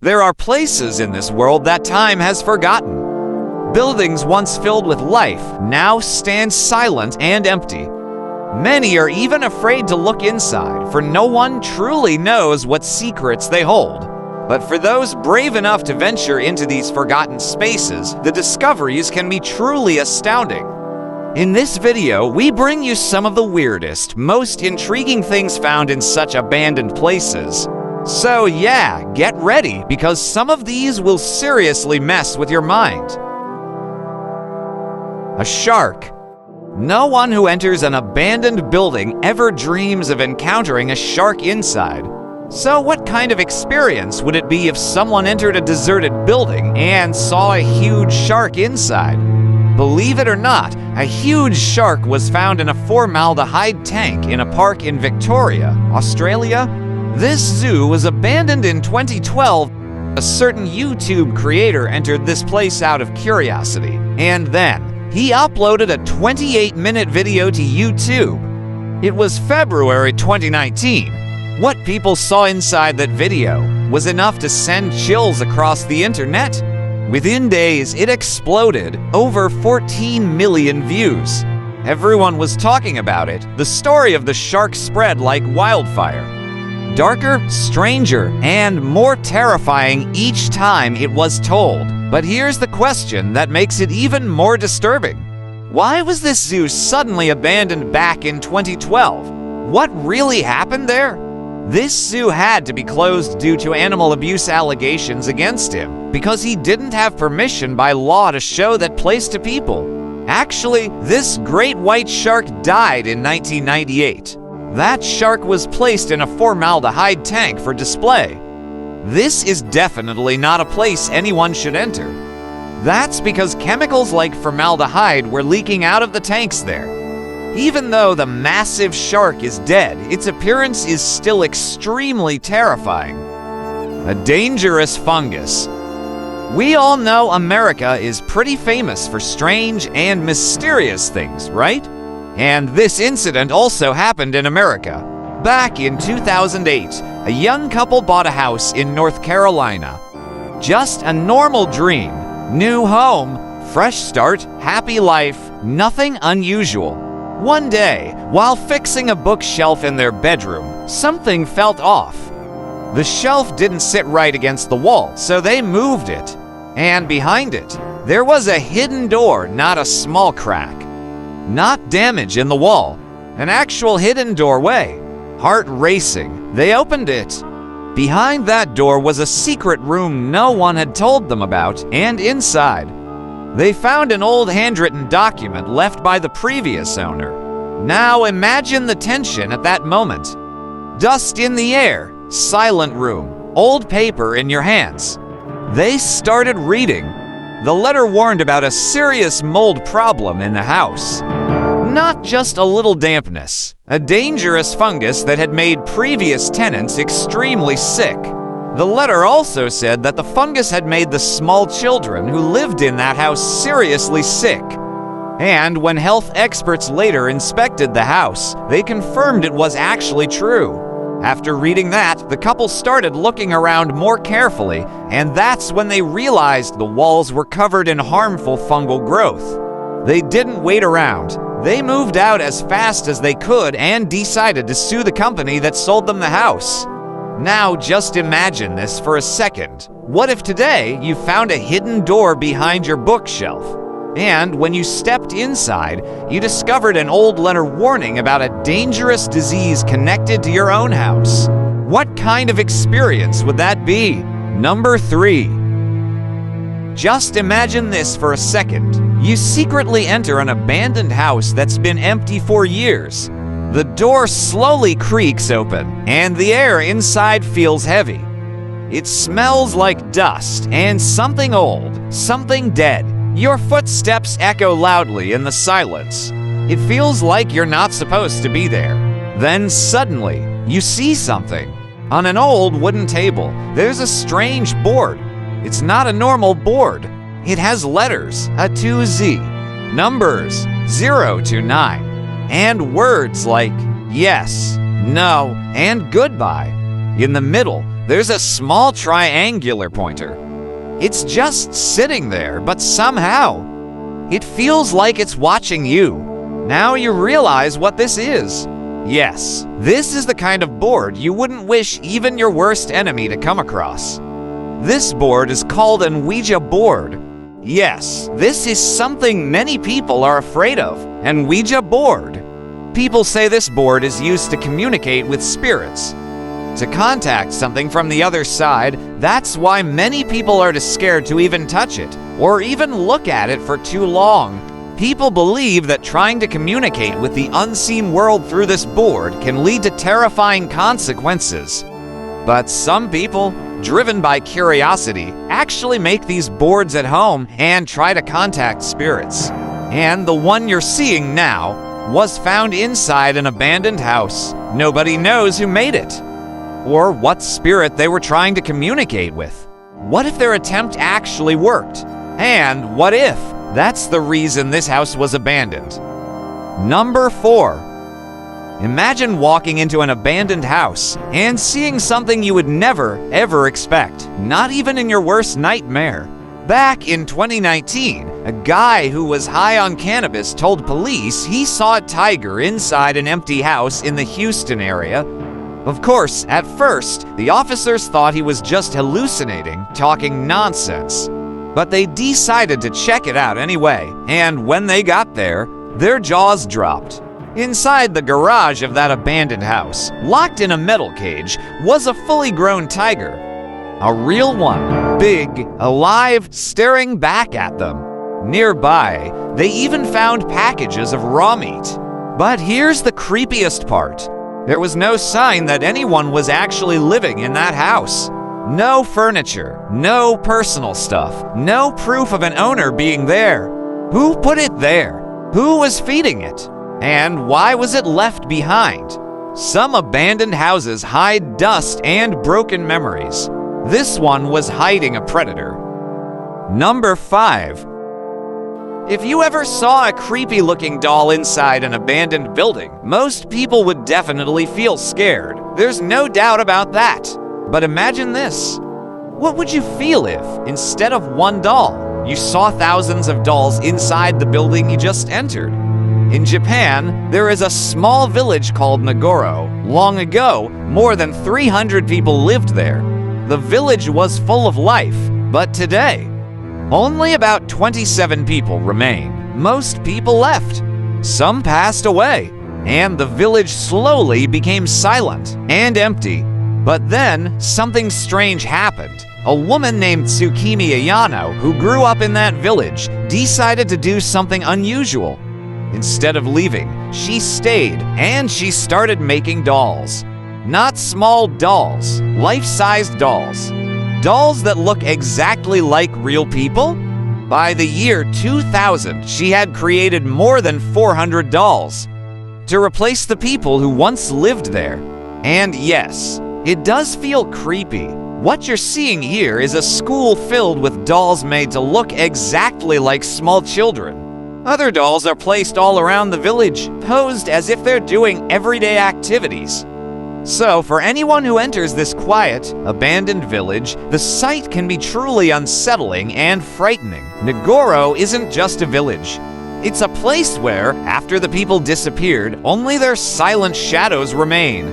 There are places in this world that time has forgotten. Buildings once filled with life now stand silent and empty. Many are even afraid to look inside, for no one truly knows what secrets they hold. But for those brave enough to venture into these forgotten spaces, the discoveries can be truly astounding. In this video, we bring you some of the weirdest, most intriguing things found in such abandoned places. So yeah, get ready, because some of these will seriously mess with your mind. A shark. No one who enters an abandoned building ever dreams of encountering a shark inside. So what kind of experience would it be if someone entered a deserted building and saw a huge shark inside? Believe it or not, a huge shark was found in a formaldehyde tank in a park in Victoria, Australia. This zoo was abandoned in 2012. A certain YouTube creator entered this place out of curiosity, and then he uploaded a 28-minute video to YouTube. It was February 2019. What people saw inside that video was enough to send chills across the internet. Within days, it exploded, over 14 million views. Everyone was talking about it. The story of the shark spread like wildfire. Darker, stranger, and more terrifying each time it was told. But here's the question that makes it even more disturbing. Why was this zoo suddenly abandoned back in 2012? What really happened there? This zoo had to be closed due to animal abuse allegations against him, because he didn't have permission by law to show that place to people. Actually, this great white shark died in 1998. That shark was placed in a formaldehyde tank for display. This is definitely not a place anyone should enter. That's because chemicals like formaldehyde were leaking out of the tanks there. Even though the massive shark is dead, its appearance is still extremely terrifying. A dangerous fungus. We all know America is pretty famous for strange and mysterious things, right? And this incident also happened in America. Back in 2008, a young couple bought a house in North Carolina. Just a normal dream. New home, fresh start, happy life, nothing unusual. One day, while fixing a bookshelf in their bedroom, something felt off. The shelf didn't sit right against the wall, so they moved it. And behind it, there was a hidden door, not a small crack. Not damage in the wall, an actual hidden doorway. Heart racing, they opened it. Behind that door was a secret room no one had told them about, and inside, they found an old handwritten document left by the previous owner. Now imagine the tension at that moment. Dust in the air, silent room, old paper in your hands. They started reading. The letter warned about a serious mold problem in the house. Not just a little dampness, a dangerous fungus that had made previous tenants extremely sick. The letter also said that the fungus had made the small children who lived in that house seriously sick. And when health experts later inspected the house, they confirmed it was actually true. After reading that, the couple started looking around more carefully, and that's when they realized the walls were covered in harmful fungal growth. They didn't wait around. They moved out as fast as they could and decided to sue the company that sold them the house. Now just imagine this for a second. What if today you found a hidden door behind your bookshelf? And when you stepped inside, you discovered an old letter warning about a dangerous disease connected to your own house. What kind of experience would that be? Number 3. Just imagine this for a second. You secretly enter an abandoned house that's been empty for years. The door slowly creaks open, and the air inside feels heavy. It smells like dust and something old, something dead. Your footsteps echo loudly in the silence. It feels like you're not supposed to be there. Then suddenly, you see something. On an old wooden table, there's a strange board. It's not a normal board. It has letters, a 2Z, numbers 0 to 9, and words like yes, no, and goodbye. In the middle, there's a small triangular pointer. It's just sitting there, but somehow it feels like it's watching you. Now you realize what this is. Yes, this is the kind of board you wouldn't wish even your worst enemy to come across. This board is called an Ouija board. Yes, this is something many people are afraid of, an Ouija board. People say this board is used to communicate with spirits, to contact something from the other side. That's why many people are too scared to even touch it, or even look at it for too long. People believe that trying to communicate with the unseen world through this board can lead to terrifying consequences. But some people, driven by curiosity, actually make these boards at home and try to contact spirits. And the one you're seeing now was found inside an abandoned house. Nobody knows who made it, or what spirit they were trying to communicate with. What if their attempt actually worked? And what if that's the reason this house was abandoned? Number 4. Imagine walking into an abandoned house and seeing something you would never, ever expect, not even in your worst nightmare. Back in 2019, a guy who was high on cannabis told police he saw a tiger inside an empty house in the Houston area. Of course, at first, the officers thought he was just hallucinating, talking nonsense. But they decided to check it out anyway, and when they got there, their jaws dropped. Inside the garage of that abandoned house, locked in a metal cage, was a fully grown tiger. A real one, big, alive, staring back at them. Nearby, they even found packages of raw meat. But here's the creepiest part. There was no sign that anyone was actually living in that house. No furniture, no personal stuff, no proof of an owner being there. Who put it there? Who was feeding it? And why was it left behind? Some abandoned houses hide dust and broken memories. This one was hiding a predator. Number 5. If you ever saw a creepy-looking doll inside an abandoned building, most people would definitely feel scared. There's no doubt about that. But imagine this. What would you feel if, instead of one doll, you saw thousands of dolls inside the building you just entered? In Japan, there is a small village called Nagoro. Long ago, more than 300 people lived there. The village was full of life, but today, only about 27 people remain. Most people left. Some passed away, and the village slowly became silent and empty. But then, something strange happened. A woman named Tsukimi Ayano, who grew up in that village, decided to do something unusual. Instead of leaving, she stayed, and she started making dolls. Not small dolls, life-sized dolls. Dolls that look exactly like real people? By the year 2000, she had created more than 400 dolls to replace the people who once lived there. And yes, it does feel creepy. What you're seeing here is a school filled with dolls made to look exactly like small children. Other dolls are placed all around the village, posed as if they're doing everyday activities. So, for anyone who enters this quiet, abandoned village, the sight can be truly unsettling and frightening. Nagoro isn't just a village. It's a place where, after the people disappeared, only their silent shadows remain.